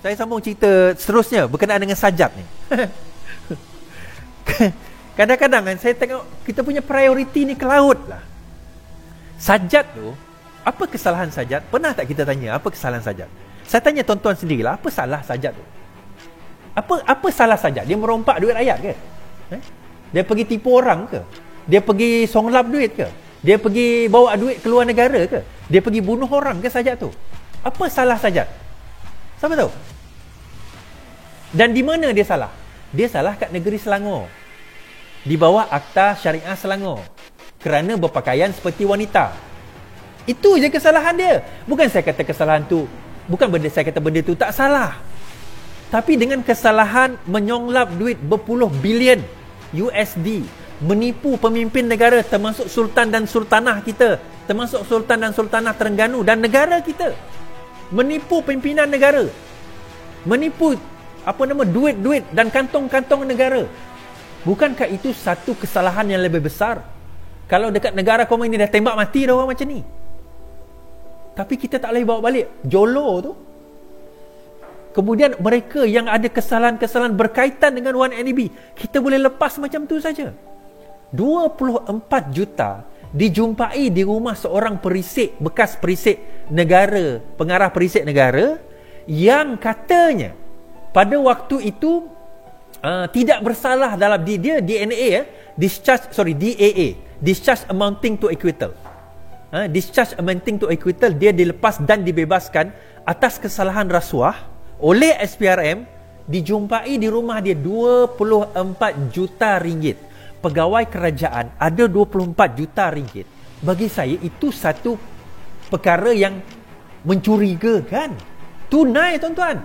Saya sambung cerita seterusnya berkenaan dengan sajat ni. Kadang-kadang kan saya tengok kita punya prioriti ni ke laut lah. Sajat tu, apa kesalahan sajat? Pernah tak kita tanya apa kesalahan sajat? Saya tanya tuan-tuan sendirilah, apa salah sajat tu? Apa salah sajat? Dia merompak duit rakyat ke? Dia pergi tipu orang ke? Dia pergi songlap duit ke? Dia pergi bawa duit keluar negara ke? Dia pergi bunuh orang ke sajat tu? Apa salah sajat? Siapa tahu? Dan di mana dia salah? Dia salah kat negeri Selangor. Di bawah Akta Syariah Selangor. Kerana berpakaian seperti wanita. Itu je kesalahan dia. Bukan saya kata kesalahan tu, bukan saya kata benda tu tak salah. Tapi dengan kesalahan menyonglap duit berpuluh bilion USD, menipu pemimpin negara termasuk Sultan dan Sultanah kita, termasuk Sultan dan Sultanah Terengganu dan negara kita. Menipu pimpinan negara. Menipu duit-duit dan kantong-kantong negara. Bukankah itu satu kesalahan yang lebih besar? Kalau dekat negara kau ini dah tembak mati dah orang macam ni. Tapi kita tak boleh bawa balik jolo tu. Kemudian mereka yang ada kesalahan-kesalahan berkaitan dengan 1MDB, kita boleh lepas macam tu saja. 24 juta dijumpai di rumah seorang perisik, bekas perisik negara, pengarah perisik negara, yang katanya pada waktu itu tidak bersalah dalam dia DNA discharge amounting to acquittal. Discharge amounting to acquittal, dia dilepas dan dibebaskan atas kesalahan rasuah oleh SPRM. Dijumpai di rumah dia 24 juta ringgit. Pegawai kerajaan ada 24 juta ringgit. Bagi saya itu satu perkara yang mencurigakan. Tunai tuan-tuan.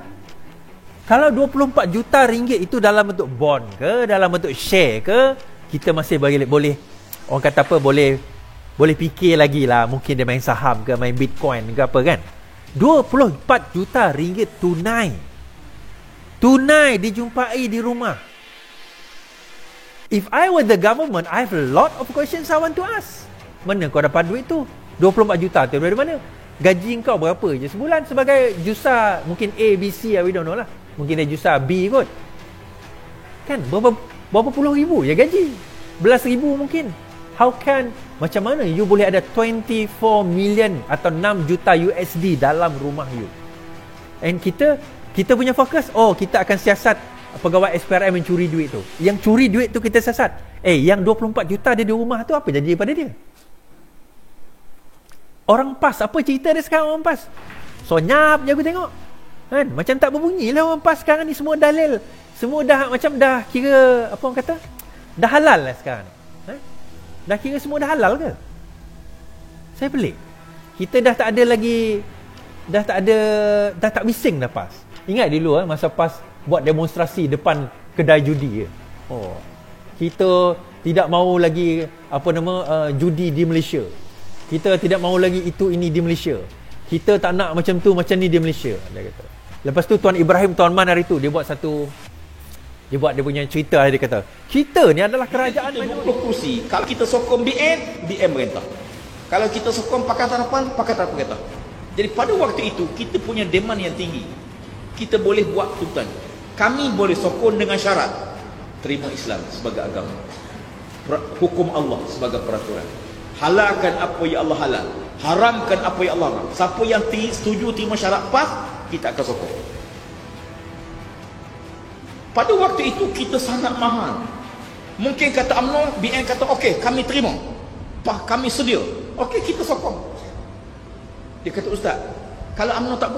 Kalau 24 juta ringgit itu dalam bentuk bond ke, dalam bentuk share ke, kita masih boleh orang kata apa, boleh fikir lagi lah. Mungkin dia main saham ke, main bitcoin ke apa kan. 24 juta ringgit tunai dijumpai di rumah. If I were the government, I have a lot of questions I want to ask. Mana kau dapat duit tu? 24 juta tu dari mana? Gaji kau berapa je sebulan sebagai jusa, mungkin A, B, C, we don't know lah. Mungkin dia jusa B kot. Kan berapa puluh ribu je gaji. Belas ribu mungkin. How can, macam mana you boleh ada 24 million atau 6 juta USD dalam rumah you? And kita punya fokus, kita akan siasat pegawai SPRM yang curi duit tu. Yang curi duit tu kita siasat. Yang 24 juta dia di rumah tu apa janji pada dia? Orang PAS, apa cerita dia sekarang orang PAS? Sonyap je aku tengok. Kan? Macam tak berbunyi lah orang PAS sekarang ni, semua dalil. Semua dah macam dah kira, apa orang kata? Dah halal lah sekarang. Dah kira semua dah halal ke? Saya pelik. Kita dah tak ada lagi, dah tak bising dah PAS. Ingat dulu masa PAS buat demonstrasi depan kedai judi ke? Kita tidak mahu lagi judi di Malaysia. Kita tidak mahu lagi ini di Malaysia. Kita tak nak macam tu, macam ni di Malaysia, dia kata. Lepas tu Tuan Ibrahim Tuan Man hari tu dia buat dia punya cerita. Dia kata kita ni adalah kerajaan 20 kursi. Kalau kita sokong BN merintah. Kalau kita sokong Pakatan Harapan merintah. Jadi pada waktu itu kita punya demand yang tinggi. Kita boleh buat tuntutan. Kami boleh sokong dengan syarat terima Islam sebagai agama, hukum Allah sebagai peraturan, halalkan apa yang Allah halal, haramkan apa yang Allah haram. Siapa yang setuju terima syarat PAS, kita akan sokong. Pada waktu itu kita sangat mahal. Mungkin kata UMNO, BN kata okey, kami terima, kami sedia, okey kita sokong. Dia kata ustaz, kalau UMNO tak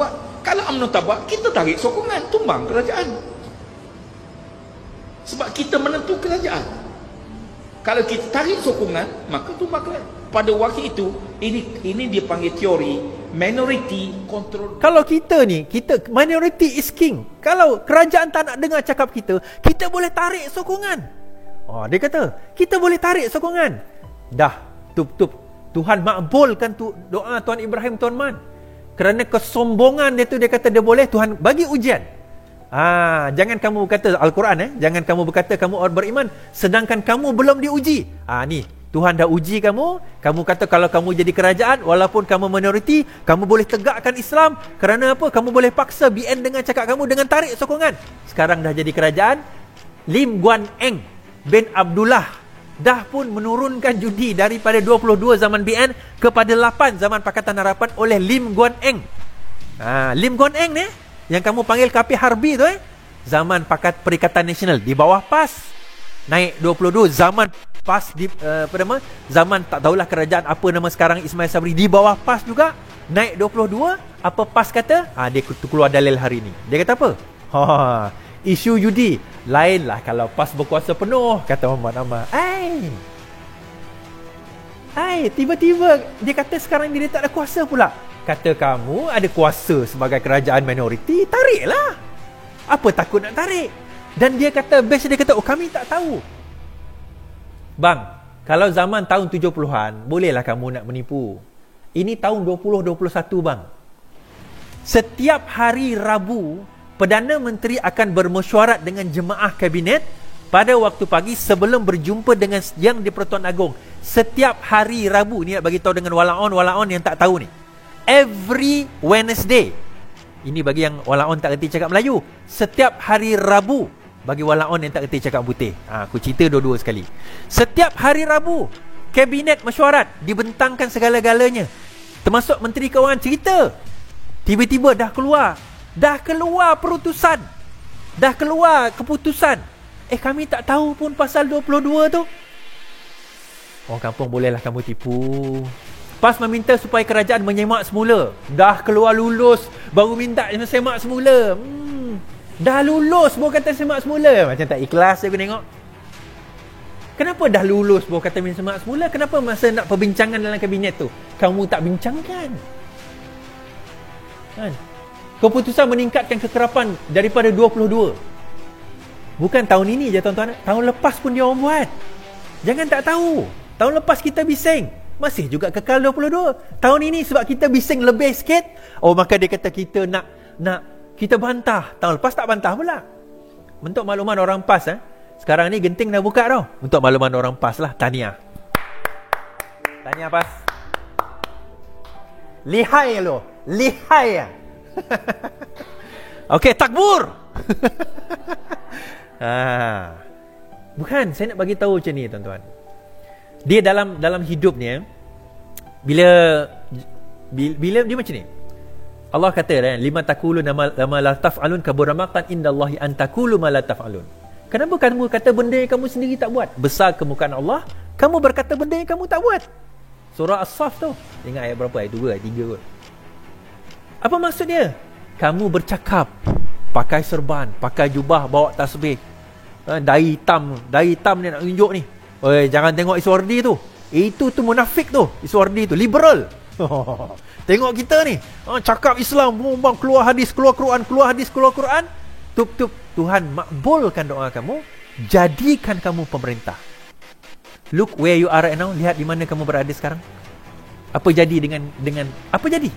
buat, kita tarik sokongan, tumbang kerajaan. Sebab kita menentu kerajaan. Kalau kita tarik sokongan, maka tumbang kerajaan. Pada waktu itu, ini dia panggil teori minority control. Kalau kita minority is king. Kalau kerajaan tak nak dengar cakap kita boleh tarik sokongan. Dia kata, kita boleh tarik sokongan. Dah, Tuhan makbulkan doa Tuan Ibrahim Tuan Man. Kerana kesombongan dia tu, dia kata dia boleh, Tuhan bagi ujian. Jangan kamu berkata Al-Quran, jangan kamu berkata kamu orang beriman sedangkan kamu belum diuji. Ni Tuhan dah uji kamu. Kamu kata kalau kamu jadi kerajaan, walaupun kamu minoriti, kamu boleh tegakkan Islam. Kerana apa? Kamu boleh paksa BN dengan cakap kamu, dengan tarik sokongan. Sekarang dah jadi kerajaan. Lim Guan Eng bin Abdullah dah pun menurunkan judi daripada 22 zaman BN kepada 8 zaman Pakatan Harapan oleh Lim Guan Eng. Lim Guan Eng ni, yang kamu panggil Kapi Harbi tu, zaman Perikatan Nasional di bawah PAS. Naik 22 zaman PAS di zaman tak tahulah kerajaan apa nama sekarang Ismail Sabri, di bawah PAS juga naik 22. Apa PAS kata? Dia keluar dalil hari ni. Dia kata apa? Isu judi lainlah kalau PAS berkuasa penuh, kata Muhammad Ammar. Tiba-tiba dia kata sekarang dia tak ada kuasa pula. Kata kamu ada kuasa sebagai kerajaan minoriti, tariklah. Apa takut nak tarik? Dan dia kata, best dia kata, kami tak tahu. Bang, kalau zaman tahun 70-an, bolehlah kamu nak menipu. Ini tahun 2021 bang. Setiap hari Rabu, Perdana Menteri akan bermesyuarat dengan jemaah kabinet pada waktu pagi sebelum berjumpa dengan yang di Pertuan Agong. Setiap hari Rabu, ni nak bagi tahu dengan walaon yang tak tahu ni. Every Wednesday. Ini bagi yang walaon tak kerti cakap Melayu. Setiap hari Rabu, bagi walaon yang tak kerti cakap putih. Aku cerita dua-dua sekali. Setiap hari Rabu, kabinet mesyuarat, dibentangkan segala-galanya. Termasuk Menteri Kewangan cerita. Tiba-tiba dah keluar perutusan. Dah keluar keputusan. Kami tak tahu pun pasal 22 tu. Orang kampung, bolehlah kamu tipu. PAS meminta supaya kerajaan menyemak semula. Dah keluar lulus, baru minta semak semula. Dah lulus baru kata semak semula. Macam tak ikhlas aku tengok. Kenapa dah lulus baru kata semak semula? Kenapa masa nak perbincangan dalam kabinet tu kamu tak bincangkan? Kan? Keputusan meningkatkan kekerapan daripada 22. Bukan tahun ini je tuan-tuan. Tahun lepas pun dia orang buat. Jangan tak tahu. Tahun lepas kita bising, masih juga kekal 22. Tahun ini sebab kita bising lebih sikit, maka dia kata kita nak kita bantah. Tahun lepas tak bantah pula. Untuk makluman orang PAS, sekarang ni Genting dah buka tau. Untuk makluman orang PAS lah, tahniah. Tahniah PAS. Lihai lo. Lihai. Okey, takbur. Bukan, saya nak bagi tahu macam ni tuan-tuan. Dia dalam hidup ni, bila dia macam ni. Allah kata, lima taqulu ma la taf'alun kabura maqtan indallahi an taqulu ma la taf'alun. Kenapa kamu kata benda yang kamu sendiri tak buat? Besar kemukaan Allah, kamu berkata benda yang kamu tak buat. Surah As-Saff tu. Ingat ayat berapa? Ayat 2, ayat 3 kot. Apa maksud dia? Kamu bercakap, pakai serban, pakai jubah, bawa tasbih. Dai hitam ni nak tunjuk ni. Jangan tengok Iswardi tu. Itu tu munafik tu. Iswardi tu liberal. Tengok kita ni, cakap Islam, bang, keluar hadis, keluar Quran, keluar hadis, keluar Quran. Tup Tuhan makbulkan doa kamu, jadikan kamu pemerintah. Look where you are right now. Lihat di mana kamu berada sekarang. Apa jadi dengan apa jadi?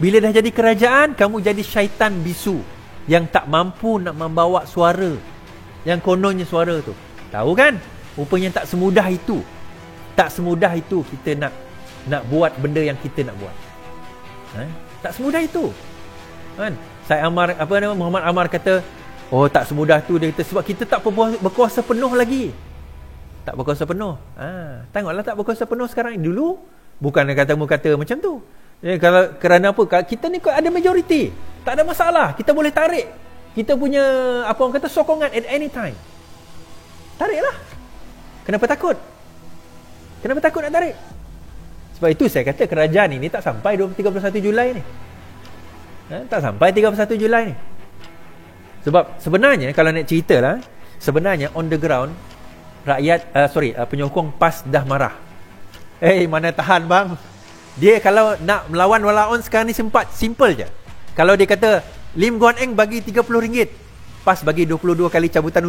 Bila dah jadi kerajaan, kamu jadi syaitan bisu yang tak mampu nak membawa suara. Yang kononnya suara tu. Tahu kan? Rupanya tak semudah itu. Tak semudah itu kita nak buat benda yang kita nak buat. Tak semudah itu. Kan? Muhammad Ammar kata, tak semudah tu. Dia kata sebab kita tak berkuasa penuh lagi. Tak berkuasa penuh. Tengoklah tak berkuasa penuh sekarang. Dulu bukan kata macam tu. Kerana apa? Kita ni ada majoriti. Tak ada masalah. Kita boleh tarik. Kita punya sokongan at any time. Tariklah. Kenapa takut? Kenapa takut nak tarik? Sebab itu saya kata kerajaan ini tak sampai 31 Julai ni. Tak sampai 31 Julai ni. Sebab sebenarnya kalau nak cerita lah, sebenarnya on the ground rakyat penyokong PAS dah marah. Mana tahan bang. Dia kalau nak melawan walaon sekarang ni simple je. Kalau dia kata Lim Guan Eng bagi RM30, PAS bagi 22 kali cabutan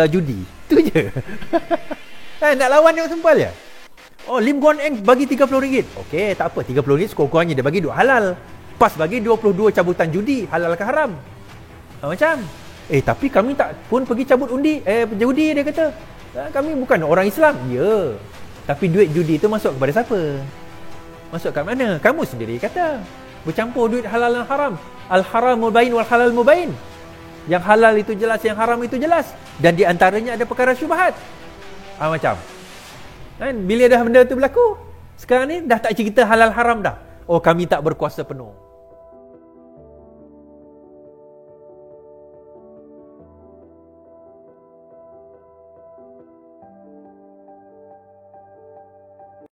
judi. Itu je. Nak lawan yang simple je. Lim Guan Eng bagi RM30. Okey, tak apa. RM30 sekurang-kurangnya dia bagi duit halal. PAS bagi 22 cabutan judi. Halal ke haram? Macam. Tapi kami tak pun pergi cabut judi dia kata. Kami bukan orang Islam. Ya. Tapi duit judi itu masuk kepada siapa? Masuk kat mana? Kamu sendiri kata. Bercampur duit halal dan haram. Al-haram mubain wal halal mubain. Yang halal itu jelas, yang haram itu jelas. Dan di antaranya ada perkara syubhat. Macam. Kan? Bila dah benda tu berlaku, sekarang ni dah tak cerita halal haram dah. Oh, kami tak berkuasa penuh.